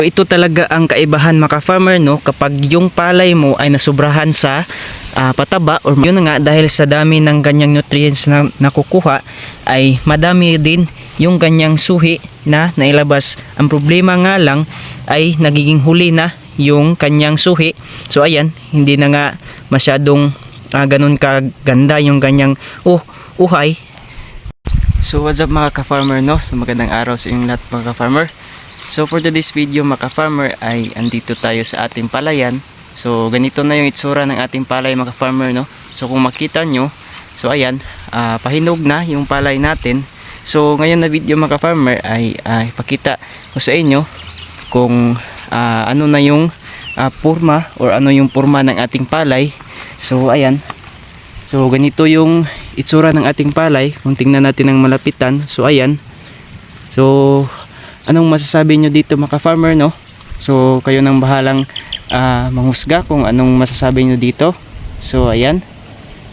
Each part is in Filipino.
Ito talaga ang kaibahan mga farmer, no, kapag yung palay mo ay nasubrahan sa pataba, or yun na nga, dahil sa dami ng ganyang nutrients na nakukuha ay madami din yung ganyang suhi na nailabas. Ang problema nga lang ay nagiging huli na yung kanyang suhi. So ayan, hindi na nga masyadong ganun kaganda yung ganyang uhay. So what's up mga ka-farmer, no? So magandang araw sa inyong lahat mga ka-farmer. So for today's video mga ka-farmer ay andito tayo sa ating palayan. So ganito na yung itsura ng ating palay mga ka-farmer, no? So kung makita nyo, so ayan, pahinog na yung palay natin. So ngayon na video mga ka-farmer ay ipakita ko sa inyo kung ano na yung purma or ano yung purma ng ating palay. So ayan, so ganito yung itsura ng ating palay kung tingnan natin ng malapitan. So ayan, so anong masasabi nyo dito mga farmer, no? So kayo nang bahalang manghusga kung anong masasabi nyo dito. So ayan,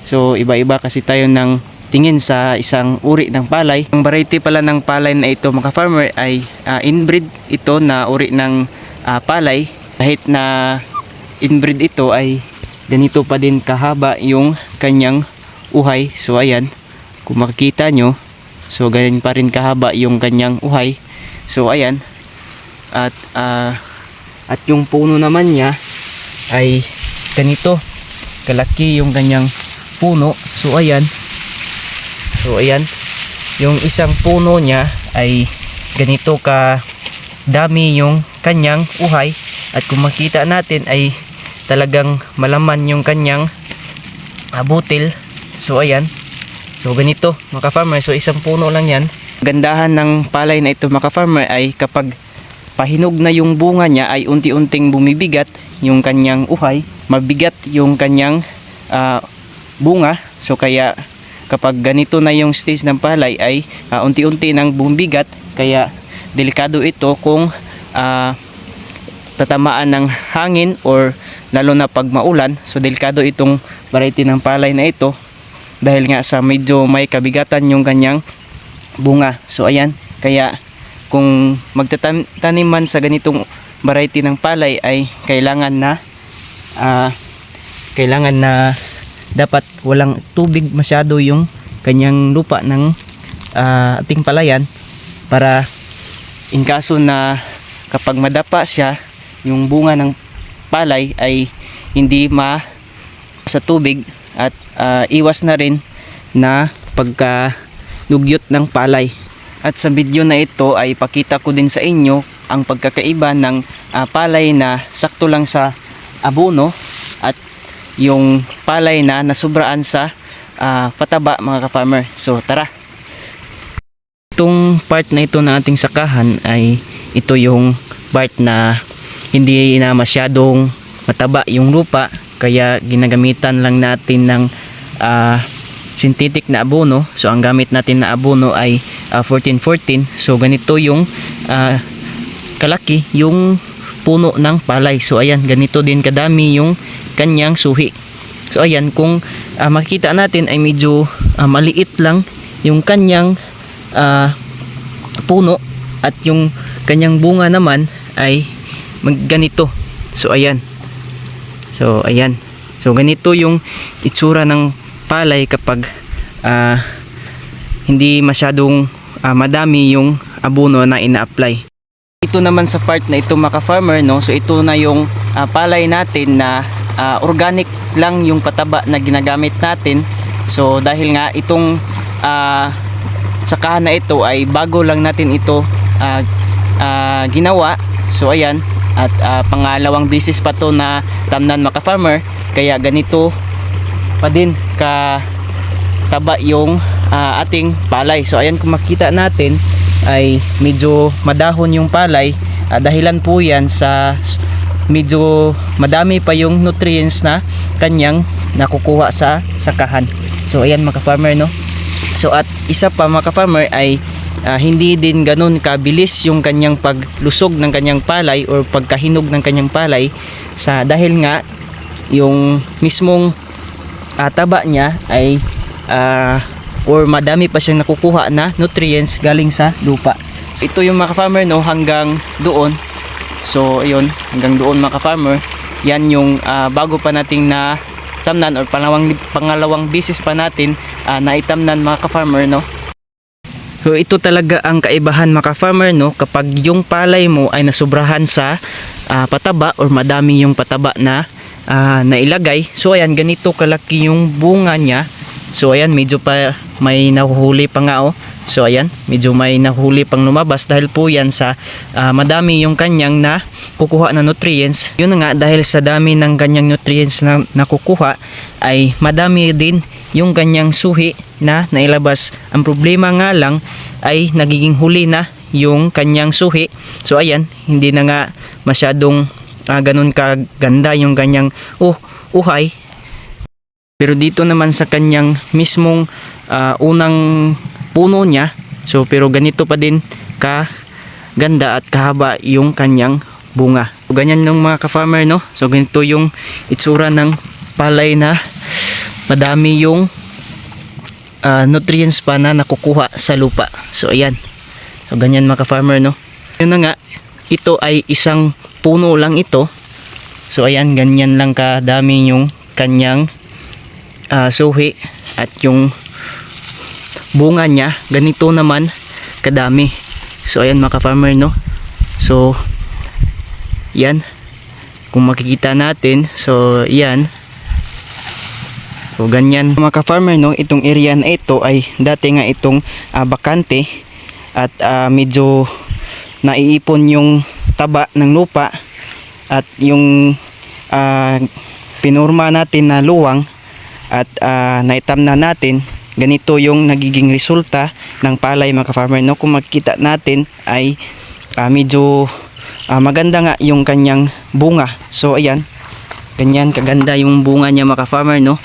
so iba-iba kasi tayo ng tingin sa isang uri ng palay. Ang variety pala ng palay na ito mga farmer ay inbreed ito na uri ng palay. Kahit na inbreed ito ay ganito pa din kahaba yung kanyang uhay. So ayan, kung makikita nyo, so ganyan pa rin kahaba yung kanyang uhay. So ayan, at yung puno naman niya ay ganito kalaki yung kanyang puno. So ayan, yung isang puno niya ay ganito ka dami yung kanyang uhay. At kung makita natin ay talagang malaman yung kanyang butil. So ayan, so ganito mga farmer, so isang puno lang yan. Gandahan ng palay na ito mga farmer ay kapag pahinog na yung bunga niya ay unti-unting bumibigat yung kanyang uhay, mabigat yung kanyang bunga. So kaya kapag ganito na yung stage ng palay ay unti-unti nang bumibigat, kaya delikado ito kung tatamaan ng hangin or lalo na pag maulan. So delikado itong variety ng palay na ito dahil nga sa medyo may kabigatan yung kanyang bunga. So ayan, kaya kung magtatanim man sa ganitong variety ng palay ay kailangan na dapat walang tubig masyado yung kanyang lupa ng ating palayan, para in kaso na kapag madapa siya yung bunga ng palay ay hindi sa tubig at iwas na rin na pagkadugyot ng palay. At sa video na ito ay ipakita ko din sa inyo ang pagkakaiba ng palay na sakto lang sa abono at yung palay na nasubraan sa pataba mga ka-farmer. So tara. Itong part na ito na ating sakahan ay ito yung part na hindi na masyadong mataba yung lupa, kaya ginagamitan lang natin ng synthetic na abono. So ang gamit natin na abono ay 14-14. So ganito yung kalaki yung puno ng palay. So ayan, ganito din kadami yung kanyang suhi. So ayan, kung makikita natin ay medyo maliit lang yung kanyang puno at yung kanyang bunga naman ay ganito. So ayan, so ganito yung itsura ng palay kapag hindi masyadong madami yung abono na ina-apply. Ito naman sa part na ito mga farmer, no? So ito na yung palay natin na organic lang yung pataba na ginagamit natin. So dahil nga itong sakahan na ito ay bago lang natin ito ginawa. So ayan, at pangalawang beses pa to na tamnan mga farmer, kaya ganito pa din ka taba yung ating palay. So ayan, kung makita natin ay medyo madahon yung palay. Dahilan po yan sa medyo madami pa yung nutrients na kanyang nakukuha sa sakahan. So ayan mga farmer, no? So at isa pa mga farmer ay hindi din ganun kabilis yung kanyang paglusog ng kanyang palay or pagkahinog ng kanyang palay, dahil nga yung mismong taba niya ay or madami pa siyang nakukuha na nutrients galing sa lupa. So ito yung mga farmer, no, hanggang doon So ayun, hanggang doon mga ka-farmer, yan yung bago pa nating na tamnan or pangalawang bisis pa natin na itamnan mga ka-farmer, no. So ito talaga ang kaibahan mga ka-farmer, no, kapag yung palay mo ay nasubrahan sa pataba or madami yung pataba na nailagay. So ayan, ganito kalaki yung bunga niya. So ayan, medyo pa may nahuhuli pa nga, oh. So ayan, medyo may nahuhuli pang lumabas dahil po yan sa madami yung kanyang na kukuha na nutrients. Yun na nga, dahil sa dami ng kanyang nutrients na nakukuha ay madami din yung kanyang suhi na nailabas. Ang problema nga lang ay nagiging huli na yung kanyang suhi. So ayan, hindi na nga masyadong ganun kaganda yung kanyang uhay. Pero dito naman sa kanyang mismong unang puno niya, so pero ganito pa din ka ganda at kahaba yung kanyang bunga. So, ganyan yung mga ka-farmer, no. So ganito yung itsura ng palay na madami yung nutrients pa na nakukuha sa lupa. So ayan, so ganyan mga ka-farmer, no. Yun na nga, ito ay isang puno lang ito. So ayan, ganyan lang kadami yung kanyang suhi at yung bunga niya ganito naman kadami. So ayan mga ka-farmer, no. So yan, kung makikita natin, so yan, so ganyan mga ka-farmer, no. Itong area na ito ay dati nga itong bakante at medyo naiipon yung taba ng lupa at yung pinurma natin na luwang at naitamna natin. Ganito yung nagiging resulta ng palay mga ka-farmer, no. Kung makikita natin ay medyo maganda nga yung kanyang bunga. So ayan, ganyan kaganda yung bunga niya mga ka-farmer, no.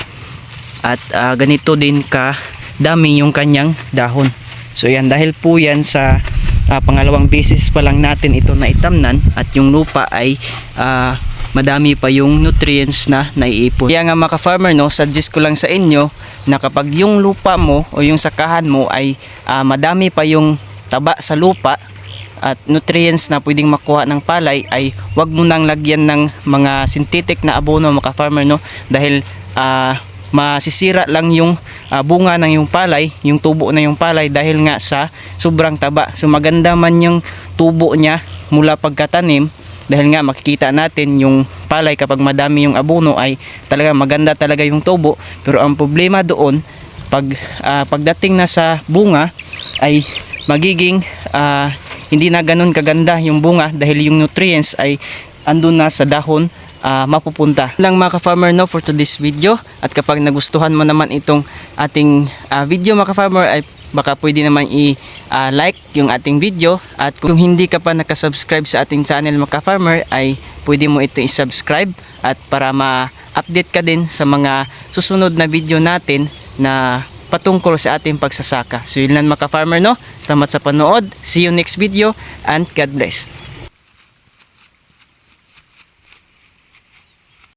At ganito din kadami yung kanyang dahon. So ayan, dahil po yan sa pangalawang beses pa lang natin ito na itamnan at yung lupa ay madami pa yung nutrients na naiipon. Kaya nga mga ka-farmer, no, suggest ko lang sa inyo na kapag yung lupa mo o yung sakahan mo ay madami pa yung taba sa lupa at nutrients na pwedeng makuha ng palay, ay wag mo nang lagyan ng mga synthetic na abono mga ka-farmer, no, dahil masisira lang yung bunga ng yung palay, yung tubo na yung palay dahil nga sa sobrang taba. So maganda man yung tubo niya mula pagkatanim, dahil nga makikita natin yung palay kapag madami yung abono ay talaga maganda talaga yung tubo. Pero ang problema doon, pagdating na sa bunga ay magiging hindi na ganun kaganda yung bunga dahil yung nutrients ay andun na sa dahon mapupunta. Lang mga ka-farmer, no, for today's video. At kapag nagustuhan mo naman itong ating video mga ka-farmer, ay baka pwede naman i-like yung ating video. At kung hindi ka pa nakasubscribe sa ating channel mga ka-farmer, ay pwede mo ito i-subscribe at para ma-update ka din sa mga susunod na video natin na patungkol sa ating pagsasaka. So yun lang mga ka-farmer, no. Salamat sa panood. See you next video and God bless.